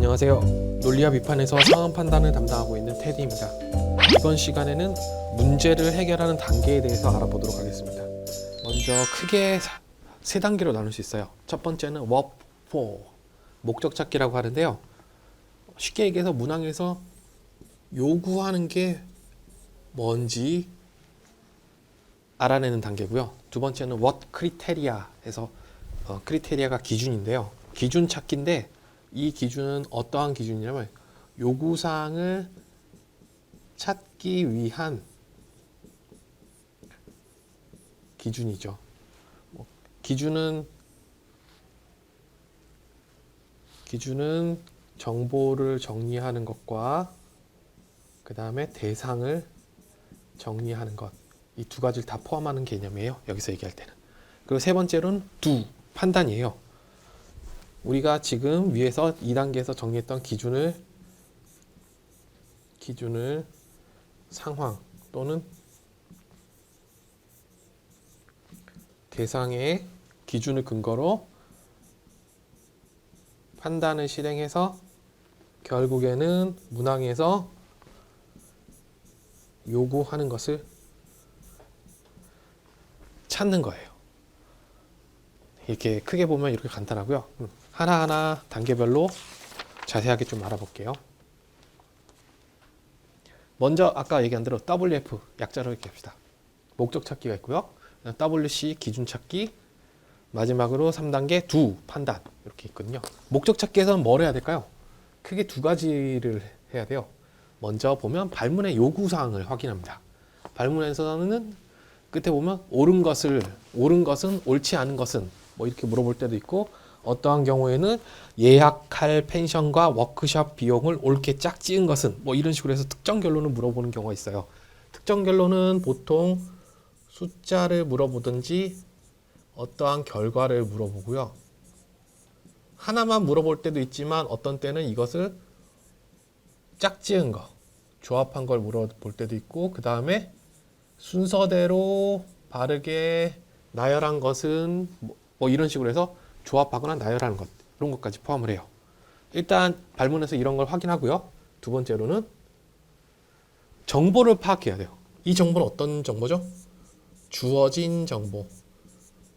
안녕하세요. 논리와 비판에서 상황 판단을 담당하고 있는 테디입니다. 이번 시간에는 문제를 해결하는 단계에 대해서 알아보도록 하겠습니다. 먼저 크게 세 단계로 나눌 수 있어요. 첫 번째는 what for, 목적 찾기라고 하는데요. 쉽게 얘기해서 문항에서 요구하는 게 뭔지 알아내는 단계고요. 두 번째는 what criteria에서 크리테리아가 기준인데요. 기준 찾기인데 이 기준은 어떠한 기준이냐면 요구사항을 찾기 위한 기준이죠. 기준은 정보를 정리하는 것과 그 다음에 대상을 정리하는 것, 이 두 가지를 다 포함하는 개념이에요. 여기서 얘기할 때는. 그리고 세 번째로는 do, 판단이에요. 우리가 지금 위에서 2단계에서 정리했던 기준을 상황 또는 대상의 기준을 근거로 판단을 실행해서 결국에는 문항에서 요구하는 것을 찾는 거예요. 이렇게 크게 보면 이렇게 간단하고요. 하나하나 단계별로 자세하게 좀 알아볼게요. 먼저 아까 얘기한 대로 WF 약자로 이렇게 합시다. 목적 찾기가 있고요. WC 기준 찾기, 마지막으로 3단계 do 판단 이렇게 있거든요. 목적 찾기에서는 뭘 해야 될까요? 크게 두 가지를 해야 돼요. 먼저 보면 발문의 요구사항을 확인합니다. 발문에서는 끝에 보면 옳은 것은, 옳지 않은 것은 뭐 이렇게 물어볼 때도 있고, 어떠한 경우에는 예약할 펜션과 워크숍 비용을 옳게 짝지은 것은 뭐 이런 식으로 해서 특정 결론을 물어보는 경우가 있어요. 특정 결론은 보통 숫자를 물어보든지 어떠한 결과를 물어보고요. 하나만 물어볼 때도 있지만 어떤 때는 이것을 짝지은 거, 조합한 걸 물어볼 때도 있고, 그 다음에 순서대로 바르게 나열한 것은 뭐 이런 식으로 해서 조합하거나 나열하는 것, 이런 것까지 포함을 해요. 일단 발문에서 이런 걸 확인하고요. 두 번째로는 정보를 파악해야 돼요. 이 정보는 어떤 정보죠? 주어진 정보,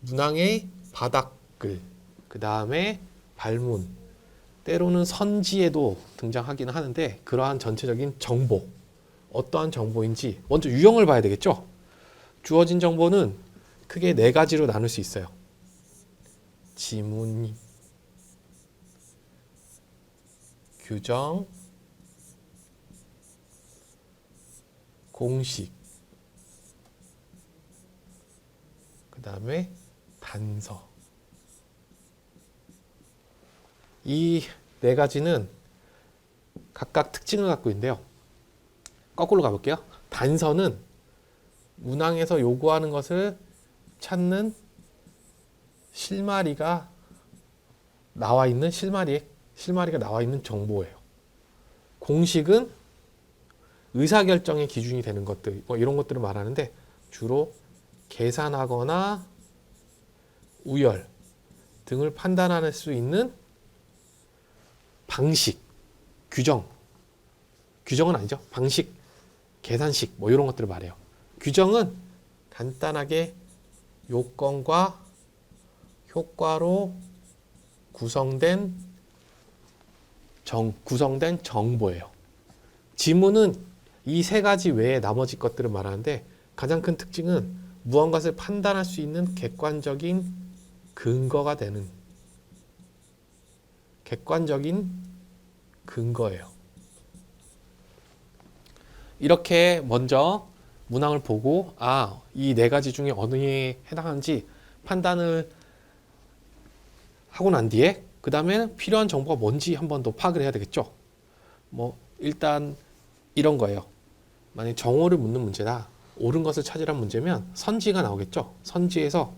문항의 바닥글, 그 다음에 발문, 때로는 선지에도 등장하기는 하는데 그러한 전체적인 정보, 어떠한 정보인지 먼저 유형을 봐야 되겠죠? 주어진 정보는 크게 네 가지로 나눌 수 있어요. 지문, 규정, 공식, 그 다음에 단서. 이 네 가지는 각각 특징을 갖고 있는데요. 거꾸로 가볼게요. 단서는 문항에서 요구하는 것을 찾는 실마리가 나와 있는 실마리가 나와 있는 정보예요. 공식은 의사결정의 기준이 되는 것들, 뭐 이런 것들을 말하는데 주로 계산하거나 우열 등을 판단할 수 있는 방식, 규정은 아니죠. 방식, 계산식 뭐 이런 것들을 말해요. 규정은 간단하게 요건과 효과로 구성된 정보예요. 지문은 이 세 가지 외에 나머지 것들을 말하는데 가장 큰 특징은 무언가를 판단할 수 있는 객관적인 근거가 되는 근거예요. 이렇게 먼저 문항을 보고 이 네 가지 중에 어느에 해당하는지 판단을 하고 난 뒤에 그 다음에 필요한 정보가 뭔지 한 번 더 파악을 해야 되겠죠. 뭐 일단 이런 거예요. 만약 정오를 묻는 문제다, 옳은 것을 찾으란 문제면 선지가 나오겠죠. 선지에서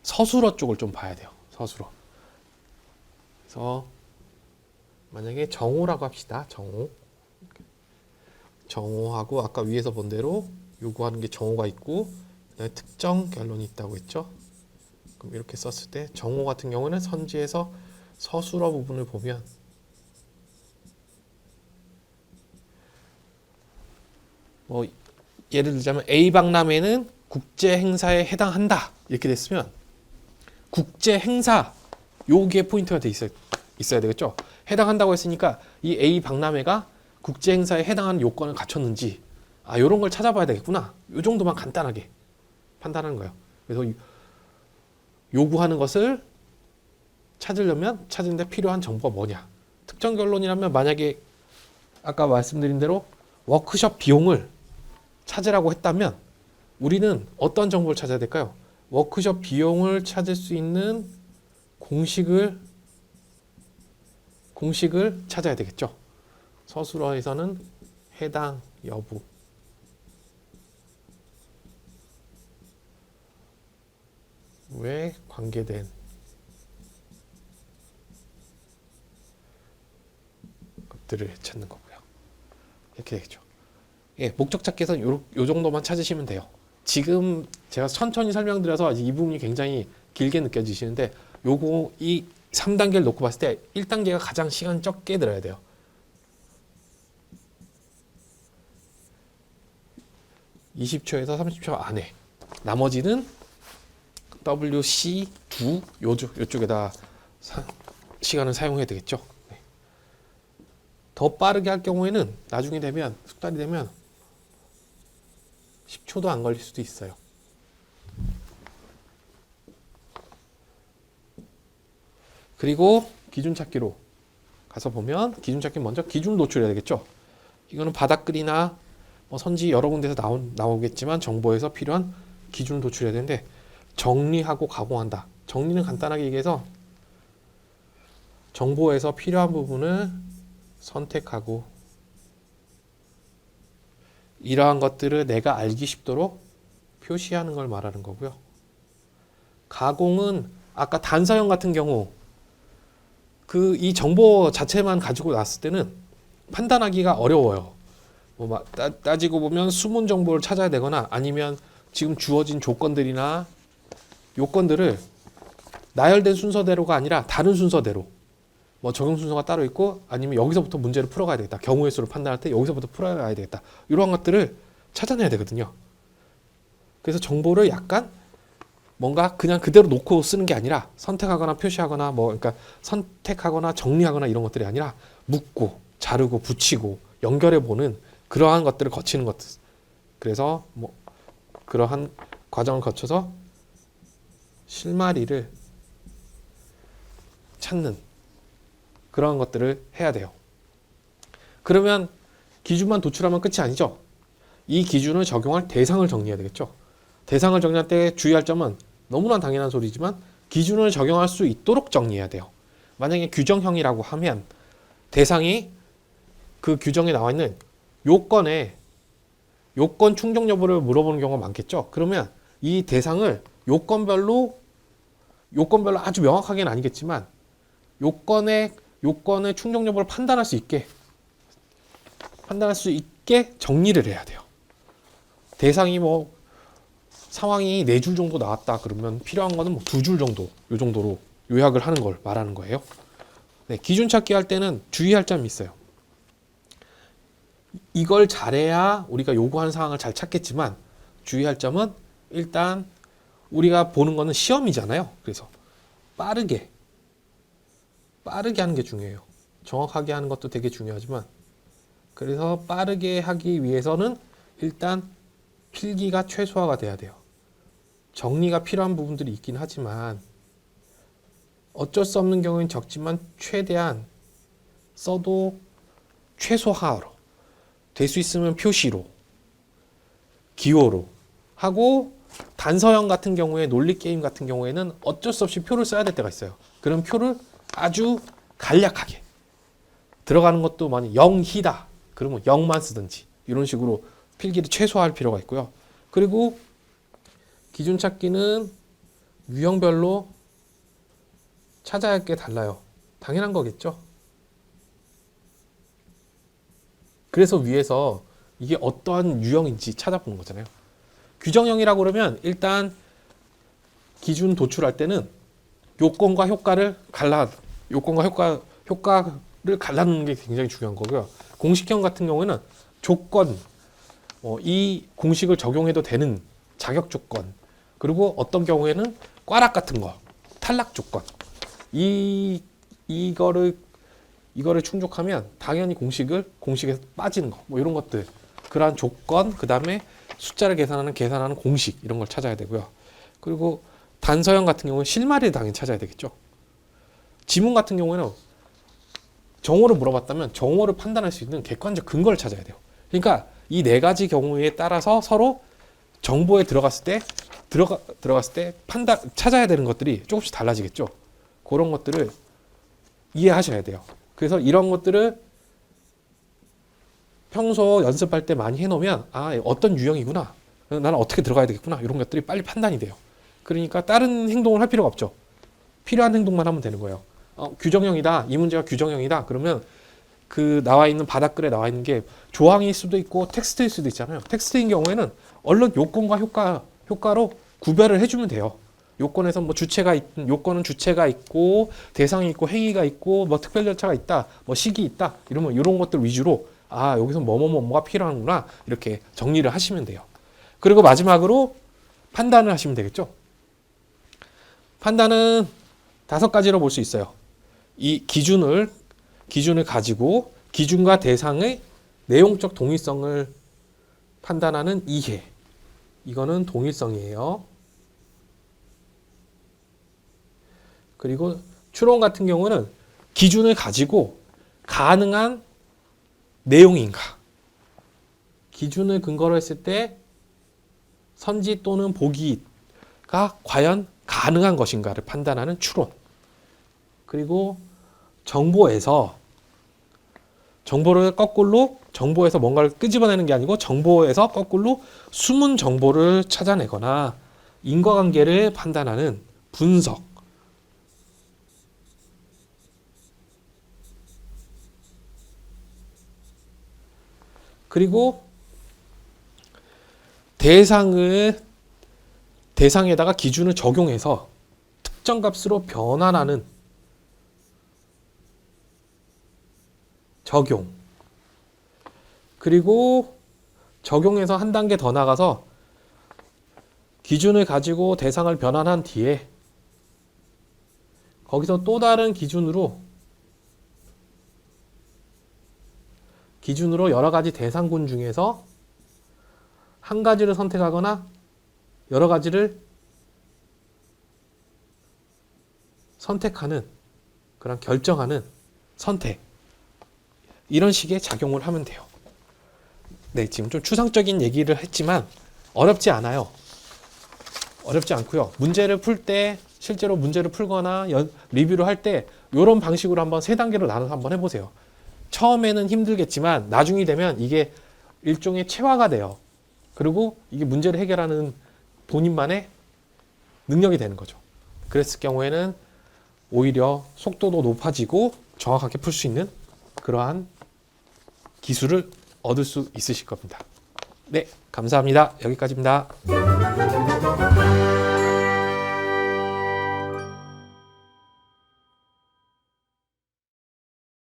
서술어 쪽을 좀 봐야 돼요. 서술어. 그래서 만약에 정오라고 합시다. 정오하고 아까 위에서 본 대로 요구하는 게 정오가 있고 그다음에 특정 결론이 있다고 했죠. 그럼 이렇게 썼을 때 정오 같은 경우는 선지에서 서술어 부분을 보면 뭐 예를 들자면 A 박람회는 국제 행사에 해당한다 이렇게 됐으면 국제 행사 요게 포인트가 돼 있어야 되겠죠. 해당한다고 했으니까 이 A 박람회가 국제 행사에 해당하는 요건을 갖췄는지 요런 걸 찾아봐야 되겠구나. 요 정도만 간단하게 판단하는 거예요. 그래서 요구하는 것을 찾으려면 필요한 정보가 뭐냐. 특정 결론이라면 만약에 아까 말씀드린 대로 워크숍 비용을 찾으라고 했다면 우리는 어떤 정보를 찾아야 될까요? 워크숍 비용을 찾을 수 있는 공식을 찾아야 되겠죠. 서술어에서는 해당 여부에 관계된 것들을 찾는 거고요. 이렇게 되겠죠. 예, 목적 찾기에서 요 정도만 찾으시면 돼요. 지금 제가 천천히 설명드려서 이 부분이 굉장히 길게 느껴지시는데 요거 이 3단계를 놓고 봤을 때 1단계가 가장 시간 적게 들어야 돼요. 20초에서 30초 안에. 나머지는 WC2 요쪽에다 시간을 사용해야 되겠죠. 네. 더 빠르게 할 경우에는 나중에 되면 숙달이 되면 10초도 안 걸릴 수도 있어요. 그리고 기준 찾기로 가서 보면 기준 찾기 먼저 기준 노출해야 되겠죠. 이거는 바닥글이나 뭐 선지 여러 군데서 나오겠지만 정보에서 필요한 기준을 도출해야 되는데 정리하고 가공한다. 정리는 간단하게 얘기해서 정보에서 필요한 부분을 선택하고 이러한 것들을 내가 알기 쉽도록 표시하는 걸 말하는 거고요. 가공은 아까 단서형 같은 경우 이 정보 자체만 가지고 나왔을 때는 판단하기가 어려워요. 뭐 따지고 보면 숨은 정보를 찾아야 되거나 아니면 지금 주어진 조건들이나 요건들을 나열된 순서대로가 아니라 다른 순서대로 뭐 적용 순서가 따로 있고 아니면 여기서부터 문제를 풀어가야 되겠다. 경우의 수를 판단할 때 여기서부터 풀어가야 되겠다. 이러한 것들을 찾아내야 되거든요. 그래서 정보를 약간 뭔가 그냥 그대로 놓고 쓰는 게 아니라 선택하거나 표시하거나 그러니까 선택하거나 정리하거나 이런 것들이 아니라 묶고 자르고 붙이고 연결해보는 그러한 것들을 거치는 것들. 그래서 뭐 그러한 과정을 거쳐서 실마리를 찾는 그러한 것들을 해야 돼요. 그러면 기준만 도출하면 끝이 아니죠. 이 기준을 적용할 대상을 정리해야 되겠죠. 대상을 정리할 때 주의할 점은 너무나 당연한 소리지만 기준을 적용할 수 있도록 정리해야 돼요. 만약에 규정형이라고 하면 대상이 그 규정에 나와 있는 요건 충족 여부를 물어보는 경우가 많겠죠. 그러면 이 대상을 요건별로 아주 명확하게는 아니겠지만 요건의 충족 여부를 판단할 수 있게 정리를 해야 돼요. 대상이 뭐 상황이 4줄 정도 나왔다 그러면 필요한 거는 뭐 2줄 정도 요 정도로 요약을 하는 걸 말하는 거예요. 네, 기준 찾기 할 때는 주의할 점이 있어요. 이걸 잘해야 우리가 요구하는 상황을 잘 찾겠지만 주의할 점은 일단 우리가 보는 거는 시험이잖아요. 그래서 빠르게 하는 게 중요해요. 정확하게 하는 것도 되게 중요하지만 그래서 빠르게 하기 위해서는 일단 필기가 최소화가 돼야 돼요. 정리가 필요한 부분들이 있긴 하지만 어쩔 수 없는 경우엔 적지만 최대한 써도 최소화로 될 수 있으면 표시로 기호로 하고 단서형 같은 경우에 논리 게임 같은 경우에는 어쩔 수 없이 표를 써야 될 때가 있어요. 그럼 표를 아주 간략하게 들어가는 것도 만약 0이다 그러면 0만 쓰든지 이런 식으로 필기를 최소화할 필요가 있고요. 그리고 기준 찾기는 유형별로 찾아야 할 게 달라요. 당연한 거겠죠. 그래서 위에서 이게 어떠한 유형인지 찾아보는 거잖아요. 규정형이라고 그러면 일단 기준 도출할 때는 요건과 효과를 갈라놓는 게 굉장히 중요한 거고요. 공식형 같은 경우에는 조건, 이 공식을 적용해도 되는 자격 조건, 그리고 어떤 경우에는 꽈락 같은 거, 탈락 조건, 이거를 충족하면 당연히 공식에서 빠지는 거, 뭐 이런 것들, 그러한 조건, 그 다음에 숫자를 계산하는 공식, 이런 걸 찾아야 되고요. 그리고 단서형 같은 경우는 실마리를 당연히 찾아야 되겠죠. 지문 같은 경우에는 정오를 물어봤다면 정오를 판단할 수 있는 객관적 근거를 찾아야 돼요. 그러니까 이 네 가지 경우에 따라서 서로 정보에 들어갔을 때 찾아야 되는 것들이 조금씩 달라지겠죠. 그런 것들을 이해하셔야 돼요. 그래서 이런 것들을 평소 연습할 때 많이 해놓으면 어떤 유형이구나, 나는 어떻게 들어가야 되겠구나, 이런 것들이 빨리 판단이 돼요. 그러니까 다른 행동을 할 필요가 없죠. 필요한 행동만 하면 되는 거예요. 규정형이다, 이 문제가 규정형이다 그러면 그 나와 있는 바닥글에 나와 있는 게 조항일 수도 있고 텍스트일 수도 있잖아요. 텍스트인 경우에는 얼른 요건과 효과로 구별을 해주면 돼요. 요건에서 뭐 요건은 주체가 있고 대상이 있고 행위가 있고 뭐 특별 절차가 있다, 뭐 시기 있다, 이러면 이런 것들 위주로 여기서 뭐가 필요하구나, 이렇게 정리를 하시면 돼요. 그리고 마지막으로 판단을 하시면 되겠죠. 판단은 5가지로 볼 수 있어요. 이 기준을 가지고 기준과 대상의 내용적 동일성을 판단하는 이해, 이거는 동일성이에요. 그리고 추론 같은 경우는 기준을 가지고 가능한 내용인가, 기준을 근거로 했을 때 선지 또는 보기가 과연 가능한 것인가를 판단하는 추론. 그리고 정보에서 뭔가를 끄집어내는 게 아니고 정보에서 거꾸로 숨은 정보를 찾아내거나 인과관계를 판단하는 분석. 그리고 대상에다가 기준을 적용해서 특정 값으로 변환하는 적용. 그리고 적용해서 한 단계 더 나가서 기준을 가지고 대상을 변환한 뒤에 거기서 또 다른 기준으로 여러 가지 대상군 중에서 한 가지를 선택하거나 여러 가지를 선택하는, 그런 결정하는 선택, 이런 식의 작용을 하면 돼요. 네, 지금 좀 추상적인 얘기를 했지만 어렵지 않아요. 어렵지 않고요. 문제를 풀 때, 실제로 문제를 풀거나 리뷰를 할 때 이런 방식으로 한번 3단계로 나눠서 한번 해보세요. 처음에는 힘들겠지만 나중이 되면 이게 일종의 체화가 돼요. 그리고 이게 문제를 해결하는 본인만의 능력이 되는 거죠. 그랬을 경우에는 오히려 속도도 높아지고 정확하게 풀 수 있는 그러한 기술을 얻을 수 있으실 겁니다. 네, 감사합니다. 여기까지입니다.